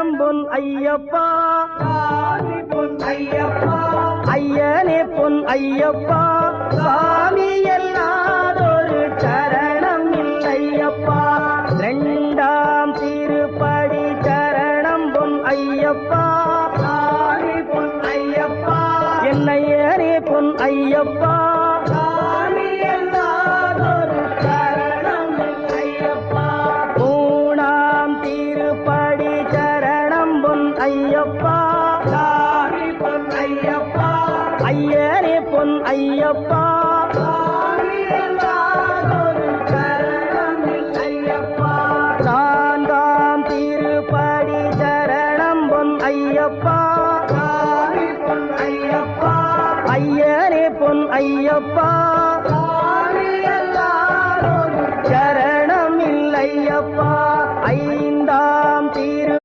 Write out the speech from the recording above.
சரணம் பொன் ஐயப்பா பொன் ஐயப்பா ஐயனே பொன் ஐயப்பா சாமி எல்லாதொரு சரணம் இல்லையப்பா இரண்டாம் திருப்படி சரணம் பொன் ஐயப்பா பொன் ஐயப்பா என்னையனே பொன் ஐயப்பா சாமி எல்லாதொரு சரணம் ஐயப்பா மூணாம் திருப்படி சரணம் பொன் ஐயப்பா பொன் ஐயப்பா ஐயனே பொன் ஐயப்பா சாமி எல்லாதொரு சரணம் ஐயப்பா நான்காம் திருப்படி சரணம் பொன் ஐயப்பா பொன் ஐயப்பா ஐயனே பொன் ஐயப்பா